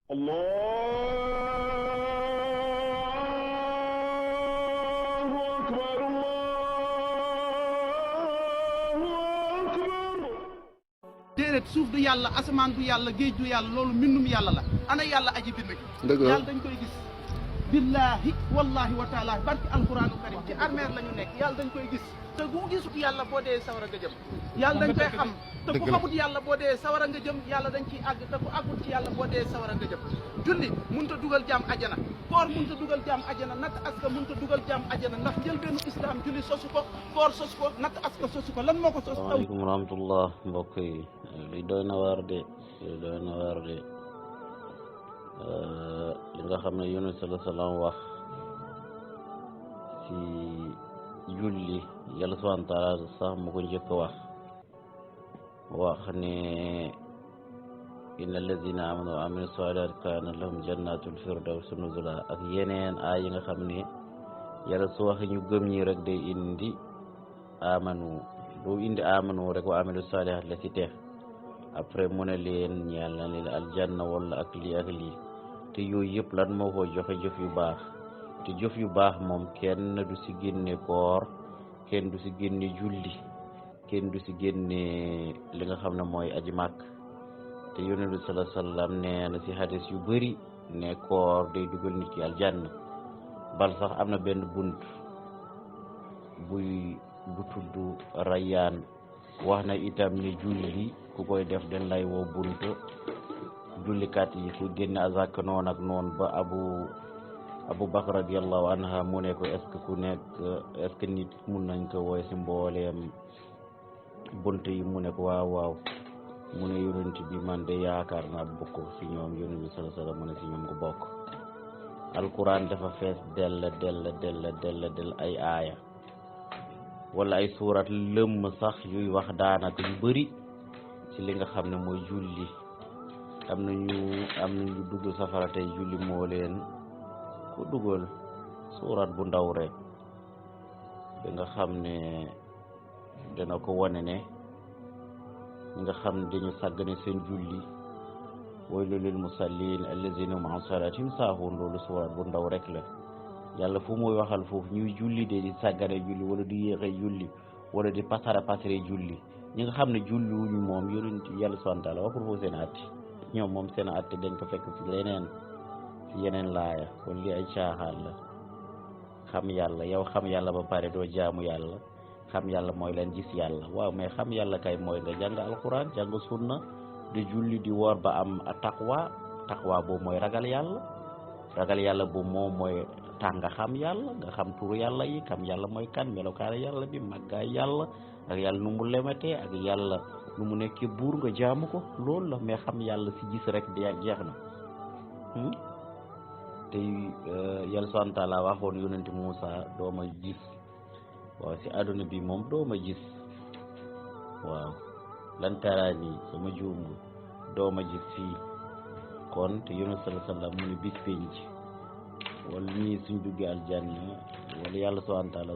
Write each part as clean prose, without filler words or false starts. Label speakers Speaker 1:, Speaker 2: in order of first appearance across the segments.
Speaker 1: Allahu akbar, Allahu akbar.
Speaker 2: déedéet suuf du yàlla asamaan du yàlla géej du yàlla loolu mbindum yàlla la ana yàlla aji bind gi yàlla dañ koy gis billahi wallahi wa taala barki alquranu karim ci armeer la ñu nekk yàlla dañ koy gis te bu gisut yàlla boo dee sawara nga jëm yàlla dañ koy xam te ku xamut yàlla boo dee sawara nga jëm yàlla dañ ciy àgg te ku àggut ci yàlla boo dee sawara nga jëm julli mënut a dugal jaam ajana koor mënut a dugal jaam ajana natt aska mënut a dugal jaam ajana ndax jël bennu islam julli sosu ko koor sosu ko natt aska sosu ko lan moo ko sos
Speaker 3: asalaamaaleykum wa rahmatullah mbokk yi li doy na waar de li nga xam ne Yunus sallallahu alayhi wa sallam wax ci julli yàlla subhanahu wa taala sax mu ko njëkk wax ne inna alladina amanu wa amilu salihat kaana lahum jannatul firdawsi nuzula ak yeneen ay yi nga xam ne yàlla su waxe ñu gëm ñi rek day indi amanu rek wa amilu salihat la ci teex après mu ne leen ñeel na leen aljanna wala ak lii te yooyu yëpp lan moo ko joxe jëf yu baax te jëf yu baax moom kenn du si génne koor kenn du si génne julli kenn du si génne li nga xam ne mooy aji màkk te yonent bi sallallahu alayhi wa sallam nee na si hadis yu bëri ne koor day dugal nit ki aljanna bal sax am na benn bunt bu tudd Rayyaan wax na itam ni julli ku koy def den lay woo buntu jullikat yi ku génne azaka noonu ak noonu ba Abu Bakr radiyallahu anha mu ne ko est-ce que nit mun nañ ko wooy si mbooleem buntu yi mu ne ko waaw mu ne yonent bi man de yaakaar naa bokk si ñoom yonent bi sallallahu alayhi wa sallam mu ne si ñoom ko bokk alquran dafa fees dell ay aaya wala ay suurat lëmm sax yuy wax daanaka yu bëri ci li nga xam ne mooy julli am na ñu dugg safara tey julli moo leen ko dugal suurat bu ndaw rek bi nga xam ne dana ko wane ne ñi nga xam ne dañu sàggane seen julli waylun lil musallin allazina hum an salatihim saahuun loolu suurat bu ndaw rek la yàlla fu muy waxal foofu ñuy julli de di sàggane julli wala di yéexe julli wala di pasare julli ñi nga xam ne julli wuñu moom yonent yàlla subhanahu wa taala waxul foofu seen atti ñoom moom seen atti dañ ko fekk ci yeneen laaya kon li ay caaxaan la xam yàlla yow xam yàlla ba pare doo jaamu yàlla xam yàlla mooy lan gis yàlla waaw mais xam yàlla kay mooy nga jàng alquran jàng sunna di julli di woor ba am taqwa boobu mooy ragal yàlla boobu moom mooy tax nga xam yàlla nga xam turu yàlla yi xam yàlla mooy kan melokaane yàlla bi màggaay yàlla ak yàlla nu mu lemetee ak yàlla nu mu nekkee buur nga jaamu ko loolu la mais xam yàlla si gis rek di jeex na te yàlla subhanahu wa taala waxoon yonent Muusa dooma gis waaw si àdduna bi moom dooma gis waaw lan taraani sama juumbu dooma gis fii kon te yonent sallallahu alayhi wa sallam mu ne bis penc wala ñii suñ duggee aljanna wala yàlla subhanahu wa taala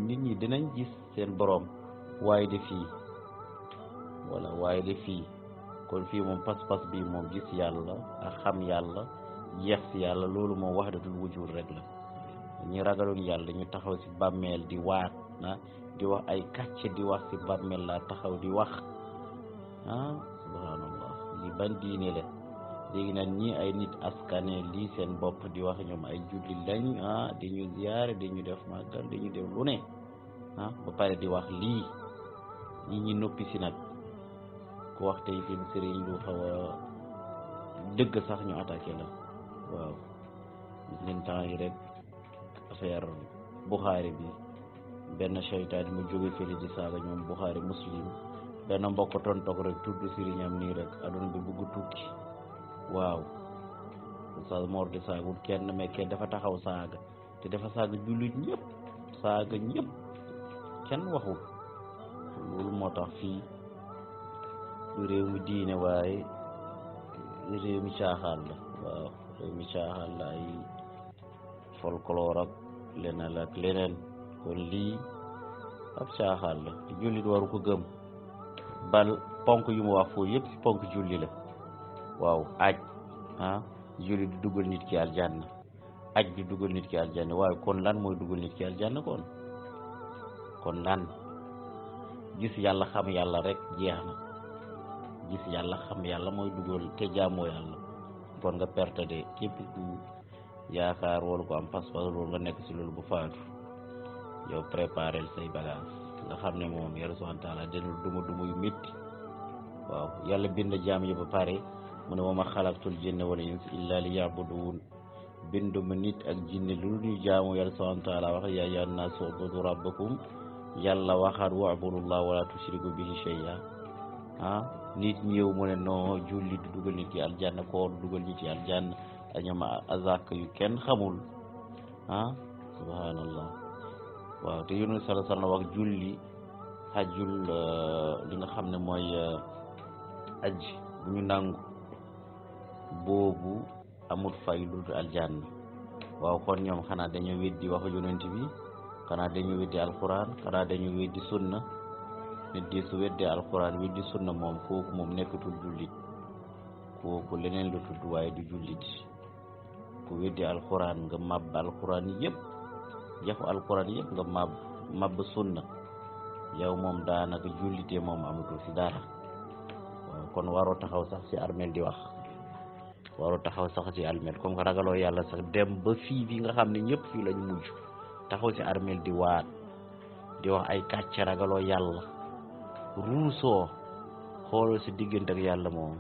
Speaker 3: nit ñi dinañ gis seen borom waaye de fii kon fii moom pas-pas bi moom gis yàlla ak xam yàlla jeex si yàlla loolu moom wahdatul wujud rek la ñi ragaloon yàlla ñu taxaw si bàmmeel di waat di wax ay kàcce di wax si bàmmeel laa taxaw di wax subhanallah li ban diine la léegi nag ñi ay nit askane lii seen bopp di wax ñoom ay julli lañ di ñu ziyaare di ñu def màggal di ñu def lu ne ba pare di wax lii ñi noppi si nag ku wax tey seen sëriñ lu xaw a dëgg sax ñu attaqué la waaw gis ngeen temps yi rek affaire Bukhari bi benn seytaane mu jóge fële di saaga ñoom Bukhari Muslim benn mbokk tontoog rek tudd sëriñam nii rek aduna bi bugg tukki waaw Oustaz Mor di saagul kenn mais kenn dafa taxaw saaga te dafa saaga jullit ñëpp kenn waxul loolu moo tax fii du réew mi diine waaye réew mi caaxaan la waaw réew mi caaxaan la ay folklore ak leneen kon lii ab caaxaan la jullit waru ko gëm bal ponk yu mu wax foofu yëpp si ponk julli la waaw aj ah julli du dugal nit ki aljanna aj du dugal nit ki aljanna waaye kon lan mooy dugal nit ki aljanna kon lan gis yàlla xam yàlla rek jeex na gis yàlla xam yàlla mooy dugal te jaamoo yàlla kon nga perte de képp ku yaakaar wala ko am pas-pas loolu nga nekk si loolu bu faatu yow préparel say bagage nga xam ne moom yàlla subhanahu wa taala dina duma yu métti waaw yàlla bind jaam yi ba pare mu ne wa ma xalaqtul jinna wal insa illa li ya'budun binduma nit ak jinne lu ñu jaamu yàlla subhanahu wa taala wax yaa ayyuhan naasu u'budu rabbakum yàlla waxaat wa'budullah wala tushriku bihi shay'a nit ñëw mu ne non julli du dugal nit ki aljanna koor du dugal nit ki aljanna ak ñoom azak yu kenn xamul subhanallah waaw te yonent sallallahu alayhi wasallam wax julli xajul li nga xam ne mooy aj bu ñu nangu boobu amul fay lu dul aljanna waaw kon ñoom xanaa dañoo weddi waxu yonent bi xanaa dañoo weddi alquran xanaa dañoo weddi sunna nit di su weddee alquran weddi sunna moom kooku moom nekkatul jullit kooku leneen lu tudd waaye du jullit ku weddi alquran nga màbb alquran yëpp jafu alquran yëpp nga màbb sunna yow moom daanaka jullitee moom amatul si dara waaw kon waroo taxaw sax si armel di wax waroo taxaw sax si armel comme que ragaloo yàlla sax dem ba fii bi nga xam ne ñëpp fii lañu mujj taxaw si armel di waat di wax ay kàcc ragaloo yàlla ruusoo xoolal si diggante ak yàlla moom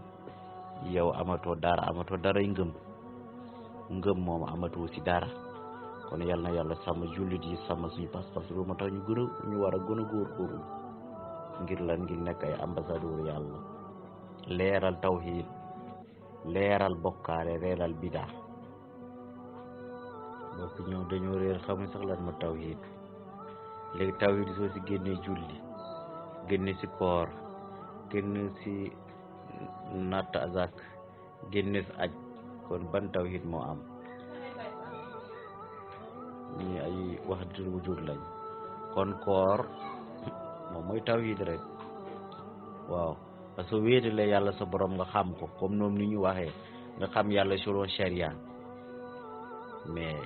Speaker 3: yow amatoo daray ngëm moom amatoo si dara kon yal na yàlla sàmm jullit yi sàmm suñu pas-pas loolu moo tax ñu war a gën a góorgóorlu ngir lan ngir nekk ay ambassadeur yàlla leeral tawhid leeral bokkaale leeral bidaa bokk ñëw dañoo réer xamuñ sax lan ma tawhid léegi tawhid soo si génnee julli génne si koor génne si natt azak génne si aj kon ban tawhid moo am ñi ay wahdatul wujud lañ kon koor moom mooy tawhid rek waaw parce que wéetale yàlla sa borom nga xam ko comme noonu ni ñu waxee nga xam yàlla selon sharia mais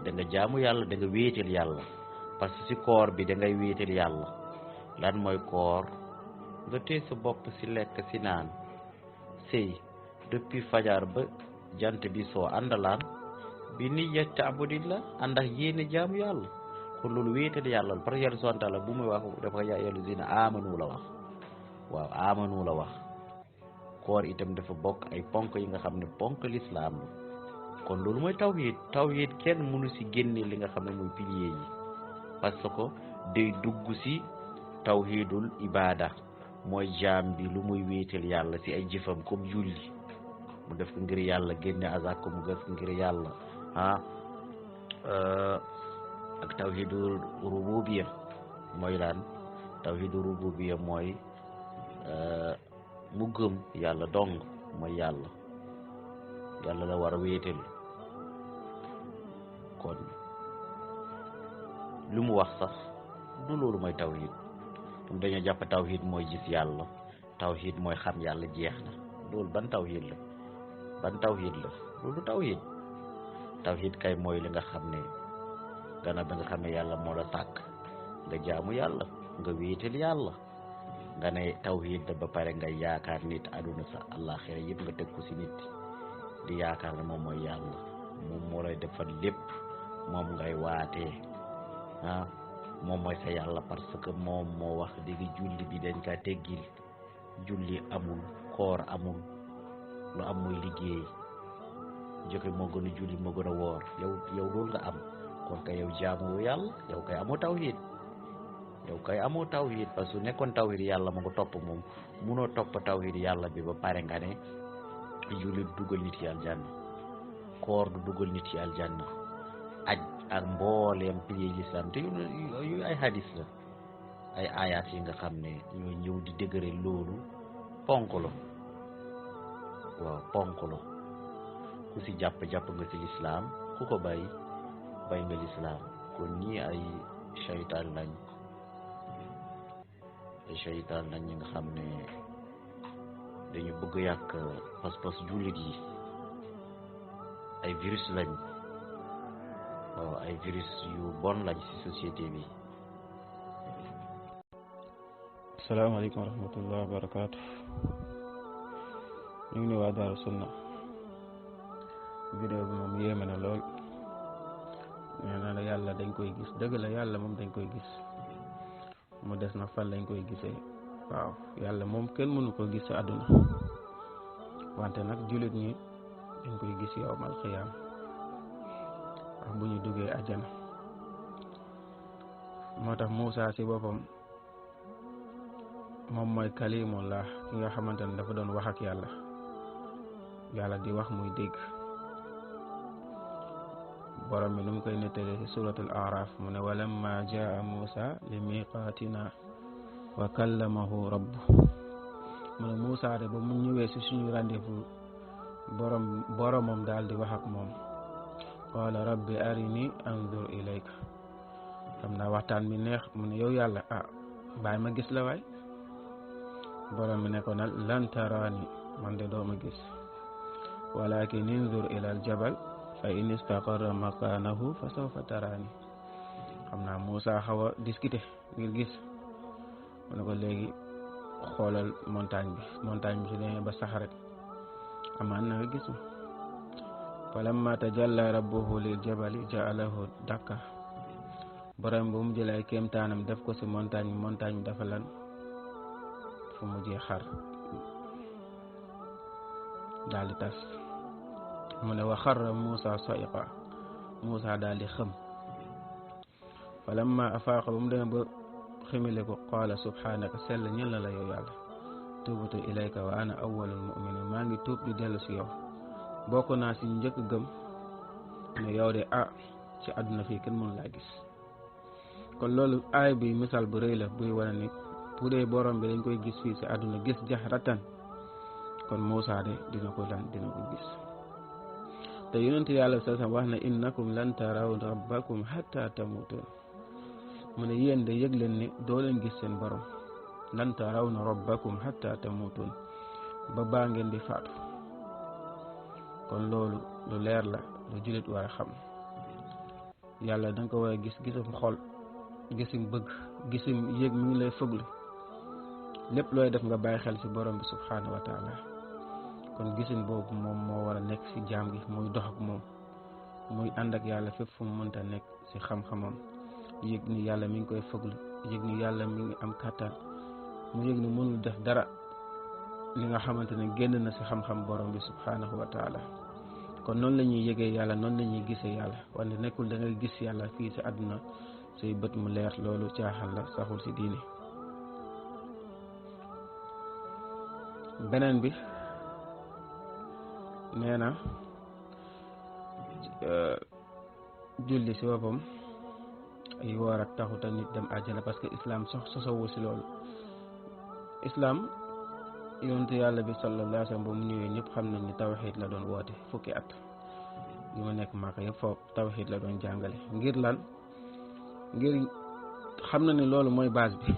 Speaker 3: da nga jaamu yàlla da nga wéetal yàlla parce que si koor bi da ngay wéetal yàlla lan mooy koor nga téye sa bopp si lekk si naan sëy depuis fajar ba jant bi soo àndalaan bi niyyat ta'budillah ànd ak yéene jaamu yàlla kon loolu wéetal yàlla parce que yàlla subhanahu wa ta'ala bu muy wax dafa yaa ayyuhal lazina amanu la wax waaw amanu la wax koor itam dafa bokk ay ponk yi nga xam ne ponk l'islam la kon loolu mooy tawhid kenn mënu si génne li nga xam ne mooy pilier yi parce que day dugg si tawhidul ibada mooy jaam bi lu muy wéetal yàlla si ay jëfam comme julli mu def ko ngir yàlla génne azak ko mu def ko ngir yàlla ak tawhidul rububiyya mooy lan tawhidul rububiyya mooy mu gëm yàlla dong mooy yàlla la war a wéetal kon lu mu wax sax du loolu mooy tawhid comme dañoo jàpp tawhid mooy gis yàlla tawhid mooy xam yàlla jeex na loolu ban tawhid la loolu tawhid kay mooy li nga xam ne gannaaw ba nga xam ne yàlla moo la sàkk nga jaamu yàlla nga wéetal yàlla nga ne tawhid da ba pare nga yaakaar nit aduna sa àllaaxira yëpp nga teg ko si nit di yaakaar ne moom mooy yàlla moom moo lay defal lépp moom ngay waatee moom mooy sa yàlla parce que moom moo wax léegi julli bi dañ kaa teggil julli amul koor amul lu am mooy liggéey joxe moo gën a julli moo gën a woor yow loolu nga am kon kay yow jaamu yàlla yow kay amoo tawhid parce que nekkoon tawhid yàlla ma nga topp moom munoo topp tawhid yàlla bi ba pare nga ne julli du dugal nit yi aljanna koor du dugal nit yi aljanna aj ak mbooleem pilier l'islam te yu ay hadis la ay ayat yi nga xam ne ñoo ñëw di dëgëre loolu ponk la waaw ponk la ku si jàpp nga si l'islam ku ko bay nga l'islam kon ñii ay seytaan lañ ñi nga xam ne dañu bëgg yàq pas-pas jullit yi ay virus lañ waaw ay virus yu bon lañ ci société bi.
Speaker 4: asalaamaaleykum wa rahmatullah wa barakaatu. ñu ngi ne waa Daaru Sunna. vidéo bi moom yéeme na lool. nee na la yàlla dañ koy gis dëgg la yàlla moom dañ koy gis mu des na fan lañ koy gisee. waaw yàlla moom kenn mënu ko gis ci àdduna wante nag jullit ñi dañ koy gis yawmal xiyaam wax bu ñu duggee àjjana. moo tax Muusa ci boppam moom mooy kalimullah ki nga xamante ne dafa doon wax ak yàlla yàlla di wax muy dégg. borom bi nu mu koy nettalee ci suratul araf mu ne walamma jaa Muusa li miqaatina wa kallamahu rabbu mu ne Muusa de ba mu ñëwee ci suñu rendez-vous boromam daal di wax ak moom qaala rabbi arini anzur ilayka. xam naa waxtaan bi neex mu ne yow yàlla bàyyi ma gis la waay. borom bi ne ko nag lan taraani man de doo ma gis walakin inzur ila al jabal fa in istaqarra makanahu fa sawfa taraani. xam naa Muusa xaw a discuter ngir gis mu ne ko léegi xoolal montagne bi su demee ba sax rek amaan na nga gis ma. falamma tajalla rabbuhu lil jabali ja'alahu dakka. borom bu mu jëlee ay kéemtaanam def ko ci montagne bi dafa lan fu mujjee xar daal di tas. mu ne wa xarra Muusa sa'iqa. Muusa daal di xëm. falamma afaaqa ba mu demee ba ximile ko qaala subhaanaka sell ñel na la yow yàlla tuubtu ilayka wa ana awwalul mu'minin maa ngi tuub di dellu ci yow bokk naa ci njëkk gëm ne yow de ci àdduna fii kenn mënu laa gis. kon loolu aay bi misaal bu rëy la buy wane ni bu dee borom bi dañ koy gis fii ci àdduna gis jahratan kon Muusa de dina ko gis. te yonent yàlla sallallahu wax na innakum lan taraw rabbakum hatta tamutun. mu ne yéen de yëg leen ne doo leen gis seen borom lan tarawna rabbakum hatta tamutun ba baa ngeen di faatu. kon loolu lu leer la lu jullit war a xam. yàlla da nga ko war a gis gisum xol gisim bëgg gisim yëg mi ngi lay fëglu lépp looy def nga bàyyi xel ci borom bi subhanahu wa taala. kon gisin boobu moom moo war a nekk ci jaam gi muy dox ak moom muy ànd ak yàlla fépp fu mu mënta nekk ci xam-xamam yëg ni yàlla mi ngi koy fëglu yëg ni yàlla mi ngi am kàttan mu yëg ni mënul def dara li nga xamante ne génn na ci xam-xam borom bi subhanahu wa taala. kon noonu la ñuy yëgee yàlla noonu la ñuy gisee yàlla wante nekkul da ngay gis yàlla fii ci àdduna say bët mu leer loolu caaxaan la saxul ci diine. beneen bi nee na julli ci boppam ay woor ak taxut a nit dem àjjana parce que islam sosowul ci loolu. islam yonent yàlla bi sallallahu alayhi wa sallam ba mu ñëwee ñëpp xam nañ ni tawxiid la doon woote fukki at yi ma nekk Màkka yëpp foofu tawxiid la doon jàngale ngir lan ngir xam na ni loolu mooy base bi.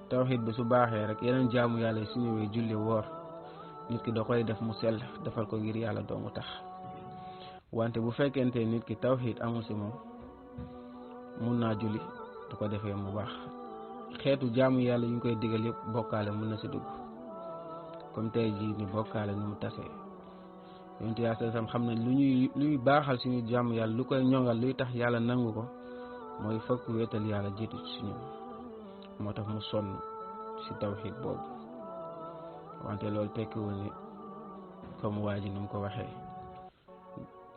Speaker 4: tawxiid bi su baaxee rek yeneen jaamu yàlla yi su ñëwee julli woor nit ki da koy def mu sell defal ko ngir yàlla doomu tax. wante bu fekkente nit ki tawxiid amul ci moom mun naa julli du ko defee mu baax. xeetu jaamu yàlla yi ñu koy digal yëpp bokkaale mun na ci dugg comme tey jii ni bokkaale ni mu tasee. yonent yàlla sam xam ne luy baaxal suñu jaamu yàlla lu koy ñongal luy tax yàlla nangu ko mooy fokk wéetal yàlla jiitu ci suñu. moo tax mu sonn ci tawxiid boobu wante loolu tekkiwul ni comme waa ji ni mu ko waxee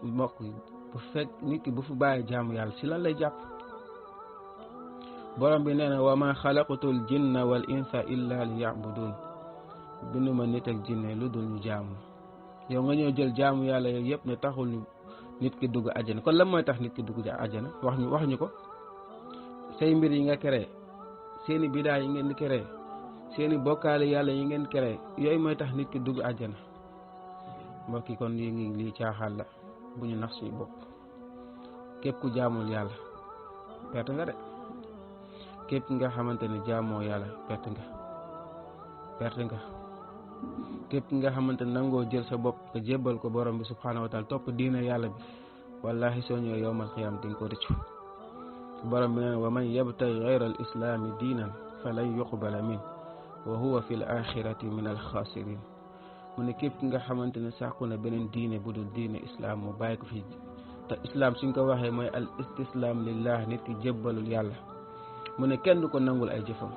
Speaker 4: mbokk bu fekk nit ki bu fi bàyyi jaamu yàlla ci lan lay jàpp. borom bi nee na wa ma xalaqatul jinna wal insa illa li ya'budun. binduma nit ak jinne lu dul ñu jaamu. yow nga ñëw jël jaamu yàlla yooyu yëpp ne taxul nit ki dugg àjjana kon lan mooy tax nit ki dugg àjjana wax ñu ko. say mbir yi nga créé seeni bidaa yi ngeen di créé seeni bokkaale yàlla yi ngeen créé yooyu mooy tax nit ki dugg àjjana. mbokk yi kon lii caaxaan la bu ñu nax suñu bopp. képp ku jaamul yàlla perte nga de. képp nga xamante ne jaamoo yàlla perte nga képp nga xamante nangoo jël sa bopp nga jébbal ko borom bi subhanahu wa taala topp diine yàlla bi wallahi soo ñëwee yowmal xiyaam di nga ko rëccu borom bi nee na wa man yabtagi gayra al islaami diinan falan yuqbala min wa huwa fi l axirati min al xaasirin mu ne képp nga xamante ne sàkku na beneen diine bu dul diine islam mu bàyyi ko fi te islam suñ ko waxee mooy al istislam lillah nit ki jébbalul yàlla mu ne kenn du ko nangul ay jëfam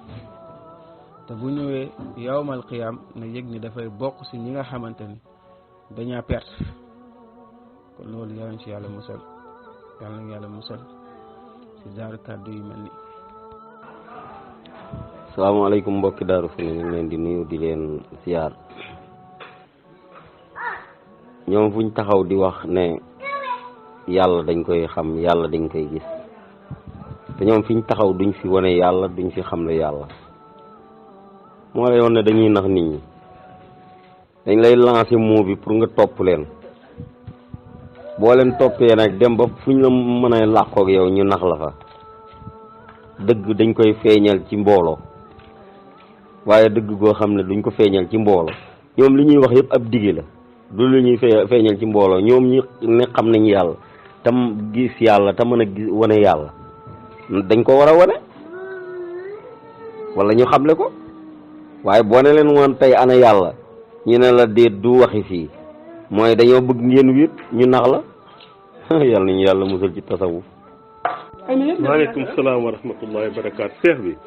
Speaker 4: te bu ñëwee yawmal qiyaam na yëg ni dafay bokk si ñi nga xamante ni dañaa perte kon loolu yàlla na ci yàlla musal yàlla na yàlla musal si daaru kàddu yu mel ni.
Speaker 3: salaamaaleykum mbokki Daaru Founé ñu ngi leen di nuyu di leen siyaar ñoom fuñ taxaw di wax ne yàlla dañ koy xam yàlla dañ koy gis te ñoom fiñ taxaw duñ fi wane yàlla duñ fi xamle yàlla moo lay woon ne dañuy nax nit ñi dañ lay lancer mot bi pour nga topp leen boo leen toppee nag dem ba fuñ la mën a làqoog yow ñu nax la fa dëgg dañ koy feeñal ci mbooloo waaye dëgg goo xam ne duñ ko feeñal ci mbooloo ñoom li ñuy wax yëpp ab dige la du lu ñuy feeñal ci mbooloo ñoom ñi ne xam nañ yàlla tam gis yàlla te mën a gis wane yàlla dañ ko war a wane wala ñu xamle ko waaye boo ne leen woon tey ana yàlla ñu ne la déet du waxi fii mooy dañoo bëgg ngeen wéet ñu nax la yàlla nañu yàlla musal ci tasawuf.
Speaker 1: waaleykum salaam wa rahmatullahi wa barakaatu seex bi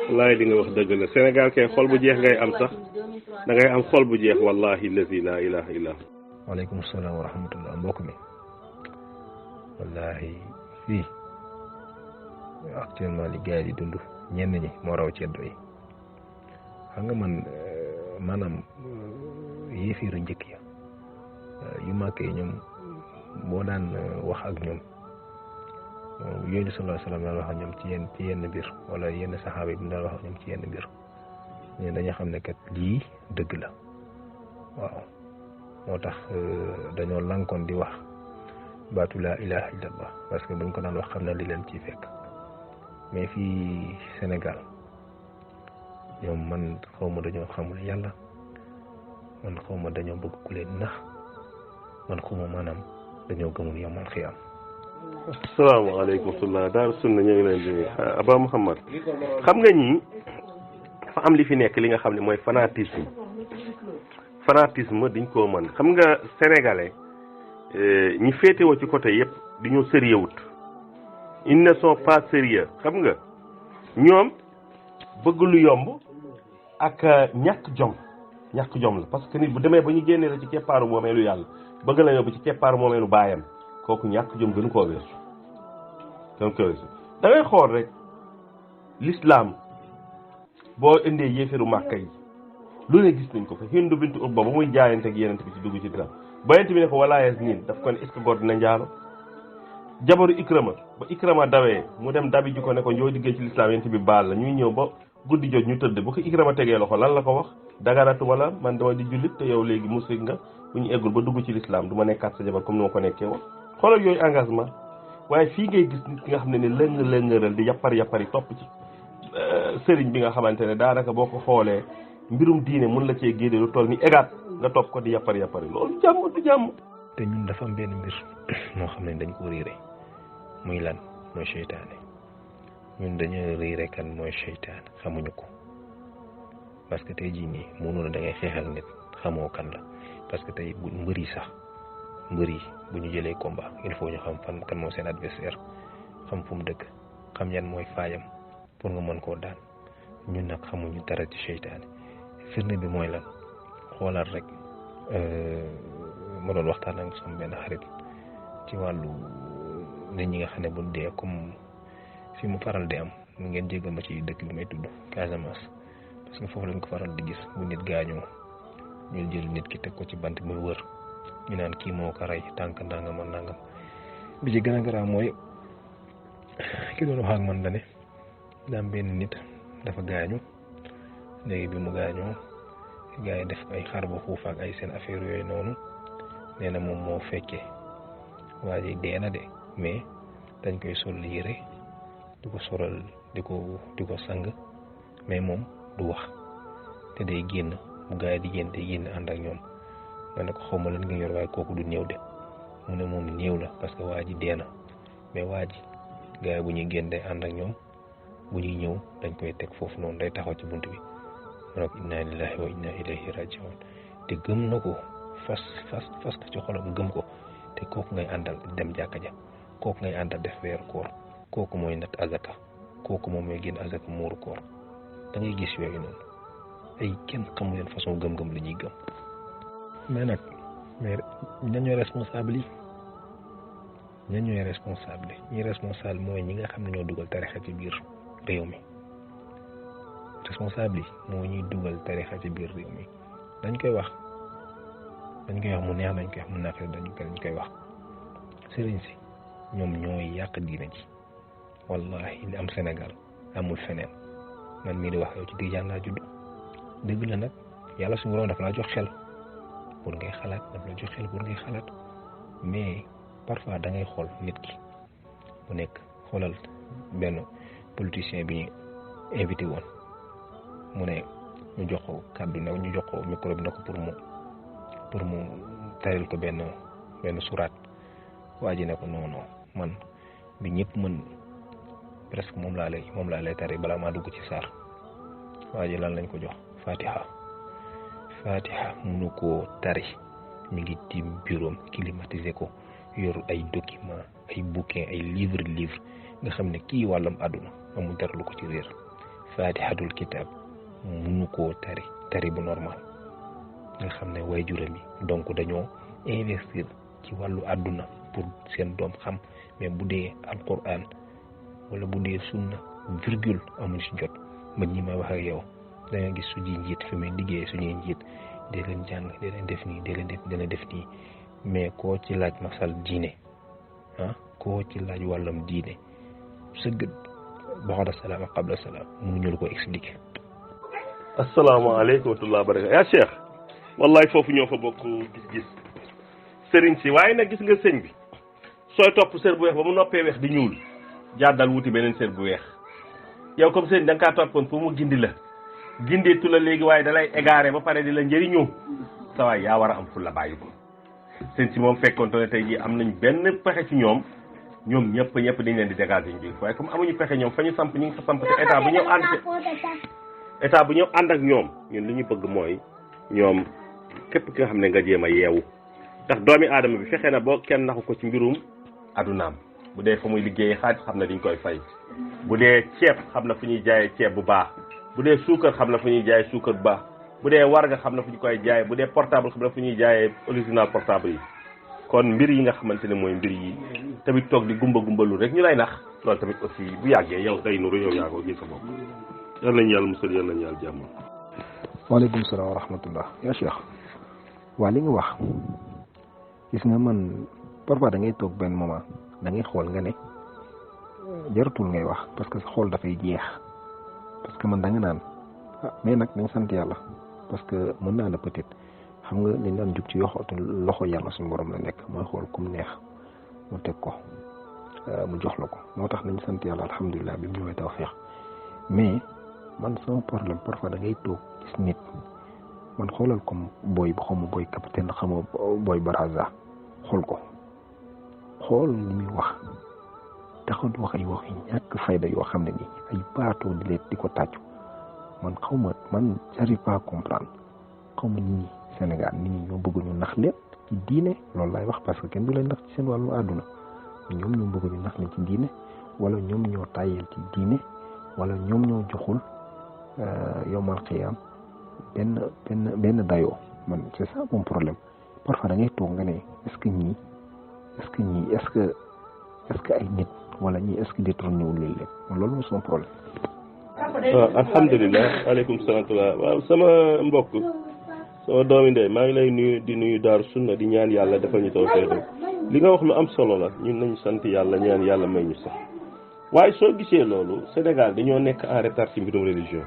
Speaker 1: wallahi li nga wax dëgg la Sénégal kay xol bu jeex ngay am sax da ngay am xol bu jeex wallahi lazi la ilaha illa hu.
Speaker 5: waaleykum salaam wa rahmatullah mbokk mi wallahi fii actuellement li gars yi di dund ñenn ñi moo raw ceddo yi xam nga man maanaam yéefiiru njëkk ya yu màkk yi ñoom boo daan wax ak ñoom yooyu sallallahu alayhi wa sallam daan wax ak ñoom ci yenn mbir wala yenn saxaaba yi bu daan wax ak ñoom ci yenn mbir ñun dañoo xam ne kat lii dëgg la waaw moo tax dañoo lankoon di wax baatu laa ilaha illallah parce que buñ ko daan wax xam na li leen ciy fekk mais fii Sénégal ñoom man xawma dañoo xamul yàlla man xawma dañoo bëgg ku leen nax man xawma maanaam dañoo gëmul yomal xiyaam.
Speaker 1: asalaamaaleykum wa Daaru Sunna ñu ngi leen di Aba Muhammad xam nga ñii dafa am li fi nekk li nga xam ne mooy fanatisme dañ koo mën xam nga sénégalais ñi féetewoo ci côté yëpp dañoo sérieux wut ils ne sont pas sérieux xam nga ñoom bëgg lu yomb ak ñàkk jom la parce que nit bu demee ba ñu génnee la ci keppaaru moomeelu yàlla bëgg la yóbbu ci keppaaru moomeelu baayam kooku ñàkk jom gën koo weesu da ngay xool rek l'islam boo indee yéeferu màkka yi lu ne gis nañ ko fa Hindu bintu Utba ba muy jaayante ak yenent bi ci dugg ci islam ba yenent bi ne ko walaayes niin daf ko ne est-ce que góor dina njaalo jabaru Ikrama ba Ikrama dawee mu dem dabi ji ko ne ko ñoo diggee ci l'islam yenent bi baal la ñuy ñëw ba guddi jot ñu tëdd bu ko Ikrama tegee loxo lan la ko wax daganatuma la man dama di jullit te yow léegi musrik nga bu ñu eggul ba dugg ci l'islam du ma nekkaat sa jabar comme ni ma ko nekkee woon xoolal yooyu engagement waaye fii ngay gis nit ki nga xam ne ni lëngëral di yappari topp ci sëriñ bi nga xamante ne daanaka boo ko xoolee mbirum diine mun la cee génne lu toll ni égaat nga topp ko di yappari loolu jàmm du jàmm.
Speaker 5: te ñun dafa am benn mbir moo xam ne dañ ko réere muy lan mooy seytaane ñun dañoo réere kan mooy seytaane xamuñu ko parce que tey jii nii mënoon da ngay xeexal nit xamoo kan la parce que tey mbër yi bu ñu jëlee combat il faut ñu xam fan kan moo seen adversaire xam fu mu dëkk xam yan mooy faayam pour nga mën koo daan ñun nag xamuñu dara ci seytaane firnde bi mooy lan xoolal rek ma doon waxtaan ak sama benn xarit ci wàllu nit ñi nga xam ne bu dee comme fi mu faral di am ngeen jéggal ma ci dëkk bi may tudd Casamance parce que foofu lañ ko faral di gis bu nit gaañoo ñu jël nit ki teg ko ci bant muy wër ñu naan kii moo ko rey tànk nangam ak nangam bi ci gën a garaaw mooy ki doon wax ak man la ne daam benn nit dafa gaañu léegi bi mu gaañoo gars yi def ay xar ba xuuf ak ay seen affaire yooyu noonu nee na moom moo fekkee waa ji dee na de mais dañ koy sol yére di ko solal di ko sang mais moom du wax te day génn mu gaa yi di génn ànd ak ñoom nga ne ko xaw ma lan nga yor waaye kooku du néew de mu ne moom néew la parce que waa ji dee na mais waa ji gaa yi bu ñuy génn day ànd ak ñoom bu ñuy ñëw dañ koy teg foofu noonu day taxaw ci bunt bi mu ne ko inna lillahi wa inna ilayhi rajiun te gëm na ko fas ko ci xolam gëm ko te kooku ngay àndal dem jàkka ja kooku ngay àndal def weeru koor kooku mooy nat azaka kooku moom mooy génn azaka muuru koor da ngay gis yooyu noonu ay kenn xamu leen façon gëm-gëm la ñuy gëm mais nag ñan ñooy responsable yi ñan ñooy responsable ñi responsable mooy ñi nga xam ne ñoo dugal tarixa ci biir réew mi responsable yi moo ñuy dugal tarixa ci biir réew mi dañ koy wax mu neex dañ koy wax mu naqari dañ koy wax sëriñ si ñoom ñooy yàq diina ji wallahi li am Sénégal amul feneen man mii di wax yow ci Tijaan laa judd dëgg la nag yàlla suñu borom dafa laa jox xel pour ngay xalaat mais parfois da ngay xool nit ki bu nekk xoolal benn politicien bi ñu invité woon mu ne ñu jox ko kàddu ne ñu jox ko micro bi ne ko pour mu taril ko benn suraat waa ji ne ko non man bi ñëpp mën presque moom laa lay tari balaa maa dugg ci saar waa ji lan lañ ko jox fatiha mënu koo tari mi ngi tiim bureau climatisé ko yor ay document ay bouquin ay livre nga xam ne kii wàllam àdduna amul dara lu ko ci réer fatihatul kitab mënu koo tari bu normal nga xam ne way juram yi donc dañoo investir ci wàllu àdduna pour seen doom xam mais bu dee alquran wala bu dee sunna virgule amuñ si jot man ñi may wax ak yow da nga gis suñuy njiit fi muy liggéey suñuy njiit dee leen jàng dee leen def nii dee def nii mais koo ci laaj masal diine koo ci laaj wàllam diine sëgg baxda salaam ak qabla salaam mënuñu la ko expliquer.
Speaker 1: asalaamaaleykum wa rahmatulah baraka yaa Cheikh wallahi foofu ñoo fa bokk gis-gis sëriñ si waaye nag gis nga sëñ bi sooy topp sër bu weex ba mu noppee weex di ñuul jàddal wuti beneen sër bu weex yow comme sëñ da nga kaa toppoon pour mu gindi la gindeetu la léegi waaye dalay égaré ba pare di la njëriñoo sa waay yaa war a am fu la bàyyi ko sëñ si moom fekkoon ne tey jii am nañ benn pexe ci ñoom ñëpp dañ leen di dégager ñu waaye comme amuñu pexe ñoom fa ñu samp ñu ngi fa samp te état bu ñëw ànd ak ñoom ñun li ñu bëgg mooy ñoom képp ki nga xam ne nga jéem a yeewu ndax doomi aadama bi fexe na boo kenn naxu ko ci mbirum adunaam bu dee fa muy liggéeyee xaalis xam na diñ koy fay bu dee ceeb xam na fu ñuy jaayee ceeb bu baax bu dee suukar xam na fu ñuy jaayee suukar bu baax bu dee warga xam na fu ñu koy jaayee bu dee portable xam na fu ñuy jaayee original portable yi kon mbir yi nga xamante ne mooy mbir yi tamit toog di gumbalu rek ñu lay nax loolu tamit aussi bu yàggee yow day nuru yow yaa ko gis sa bopp yal nañu yàlla musal yal nañu yàlla jàmm.
Speaker 5: waaleykum salaam wa rahmatullah yaa Cheikh waa li nga wax gis nga man parfois da ngay toog benn moment da ngay xool nga ne jaratul ngay wax parce que sa xool dafay jeex parce que man da nga naan mais nag nañ sant yàlla parce que mën naa la peut-être xam nga dañ daan jub ci loxo yàlla suñu borom la nekk mooy xool kum neex mu teg ko mu jox la ko moo tax nañ sant yàlla alhamdulilah bi mu ñëwee tawfiq mais man sama problème parfois da ngay toog gis nit man xoolal comme booy bu xamu booy capitaine xamoo booy baraza xool ko xool li muy wax taxaw di wax ay wax yu ñàkk fayda yoo xam ne nii ay baatoo di leen di ko tàccu man xaw ma man j'arrive pas à comprendre xaw ma nit ñi Sénégal nit ñi ñoo bëgg ñu nax leen ci diine loolu laay wax parce que kenn du leen nax ci seen wàllu àdduna ñoom ñoo bëgg ñu nax leen ci diine wala ñoom ñoo tàyyeel ci diine wala ñoom ñoo joxul yomal xiyaam benn dayoo man c'est ça mon problème parfois da ngay toog nga ne est-ce que ay nit wala ñii est-ce que détourné wul leen loolu mooy sama problème.
Speaker 1: waaw alhamdulilah aleykum salaam waaw sama mbokk sama doomi ndey maa ngi lay nuyu di nuyu Daaru Sunna di ñaan yàlla defal ñu tawfeex li nga wax lu am solo la ñun nañu sant yàlla ñaan yàlla may ñu sax waaye soo gisee loolu Sénégal dañoo nekk en retard ci mbirum religion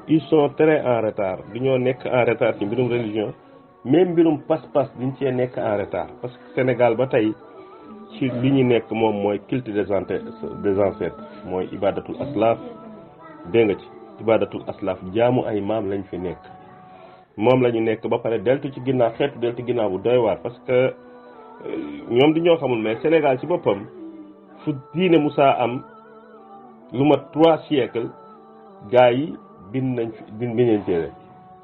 Speaker 1: ils sont très en retard dañoo nekk en retard ci mbirum religion même mbirum pas-pas diñ cee nekk en retard parce que Sénégal ba tey ci li ñu nekk moom mooy culte des ancêtres mooy ibadatul aslaf dégg nga ci ibadatul aslaf jaamu ay maam lañ fi nekk moom la ñu nekk ba pare deltu ci ginnaaw xeetu deltu ginnaaw bu doy waar parce que ñoom di ñoo xamul mais Sénégal ci boppam fu diine Moussa am lu mat 3 siècles gars yi bind nañ téere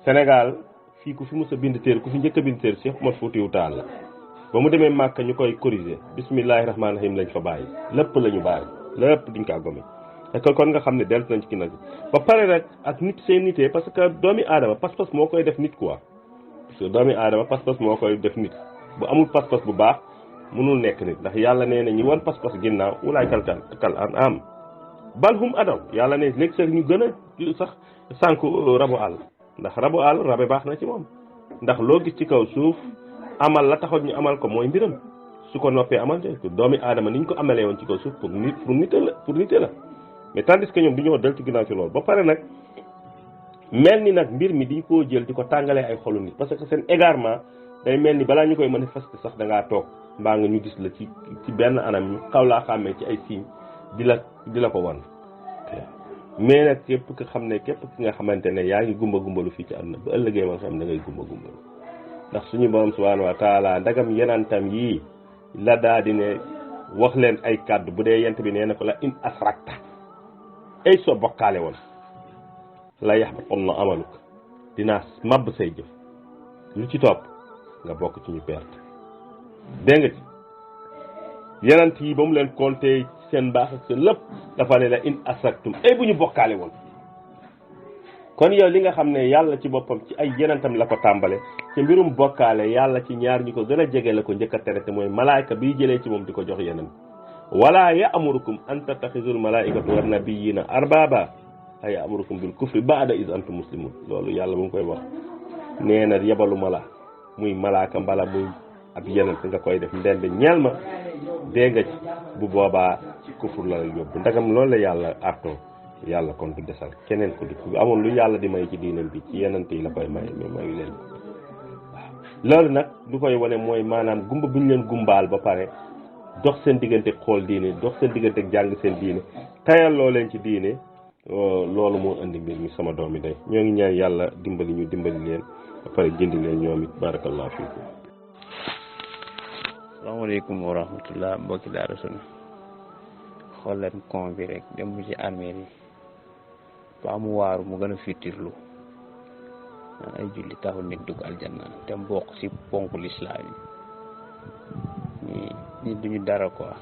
Speaker 1: Sénégal fii ku fi mos a bind téere ku fi njëkk a bind téere Cheikh Oumar Foutiyou Tall la ba mu demee Màkka ñu koy corriger bismillahi rahmaani rahim lañ fa bàyyi lépp la ñu bàyyi lépp duñ kaa gome te kon nga xam ne deltu nañ ci ginnaaw ba pare rek ak nit seen nitee parce que doomi aadama pas-pas moo koy def nit quoi parce que doomi aadama pas-pas moo koy def nit bu amul pas-pas bu baax mënul nekk nit ndax yàlla nee na ñi wan pas-pas ginnaaw wulaay kal an am bal hum adaw yàlla ne léegi sax ñu gën a sax sànku rabu àll ndax rabu àll rabe baax na ci moom ndax loo gis ci kaw suuf amal la taxoon ñu amal ko mooy mbiram su ko noppee amal te doomi aadama ni ñu ko amalee woon ci kaw suuf pour nite la mais tandis que ñoom du ñoo del ci ginnaaw ci loolu ba pare nag mel ni nag mbir mi diñ koo jël di ko tàngalee ay xolu nit parce que seen égarement day mel ni balaa ñu koy manifester sax da ngaa toog mbaa nga ñu gis la ci benn anam ñu xaw laa xàmmee ci ay signes di la ko wan mais nag képp ki xam ne képp ki nga xamante ne yaa ngi gumbalu fii ci àdduna ba ëllëgee ma xam da ngay gumbalu ndax suñu borom subhanahu wa taala ndagam yenantam yii la daa di ne wax leen ay kàddu bu dee yent bi nee na ko la in asrakta ay soo bokkaale woon la yaxbatanna amaluk dinaa mabb say jëf lu ci topp nga bokk ci ñu perte dégg nga ci yenant yi ba mu leen compté seen baax ak seen lépp dafa ne la in asraktum ay bu ñu bokkaale woon kon yow li nga xam ne yàlla ci boppam ci ay yenantam la ko tàmbale ci mbirum bokkaale yàlla ci ñaar ñu ko gën a jege la ko njëkk a tere te mooy malaayka biy jëlee ci moom di ko jox yeneen wala ya'murukum an tattakhizul malaa'ikata wan nabiyyiina arbaba ay ya'murukum bil kufri ba'da iz antum muslimun loolu yàlla mu ngi koy wax nee na yebalu mala muy malaaka mbala muy ab yeneen nga koy def ndend ñeel ma dégg nga ci bu boobaa ci kufur la yóbbu ndagam loolu la yàlla artoo yàlla kon du desal keneen ko du amul lu yàlla di may ci diinam bi ci yeneen yi la koy may mais mayu leen ko waaw loolu nag du koy wane mooy maanaam gumba bu ñu leen gumbaal ba pare dox seen diggante xool diine dox seen diggante jàng seen diine tayal loo leen ci diine loolu moo indi mbir mi sama doom yi day ñoo ngi ñaan yàlla dimbali ñu dimbali leen ba pare jëndi leen ñoom it barakallahu fiikum.
Speaker 3: asalaamaaleykum wa rahmatullah mbokki Daara Sunna xool leen kon bi rek dem ci armée yi ba mu waaru mu gën a fittirlu ay julli taxul nit dugg aljanna te mbokk ci ponk lislaam yi ñi duñu dara quoi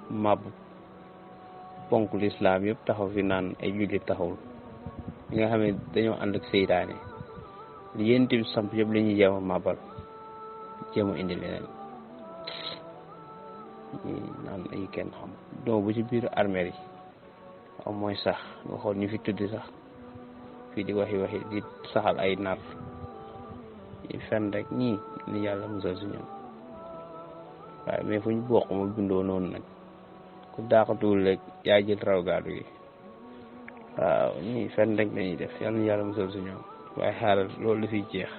Speaker 3: mab ponk lislaam yëpp taxaw fi naan ay julli taxawul ñi nga xam ne dañoo ànd ak seytaane li yéen bi samp yëpp la ñuy jéem a mabal jéem a indi leneen naan ay kenn xam donc bu ci biir armée yi am mooy sax nga xool ñu fi tudd sax fii di waxi di saxal ay nar yi fen rek ñii ni yàlla musal si ñoom waaye mais fu ñu bokk mu bindoo noonu nag ku daaxatuwul rek yaa jël raw gaadu gi waaw ñii fen rek dañuy def yàlla musal si ñoom waaye xaaral loolu la fiy jeex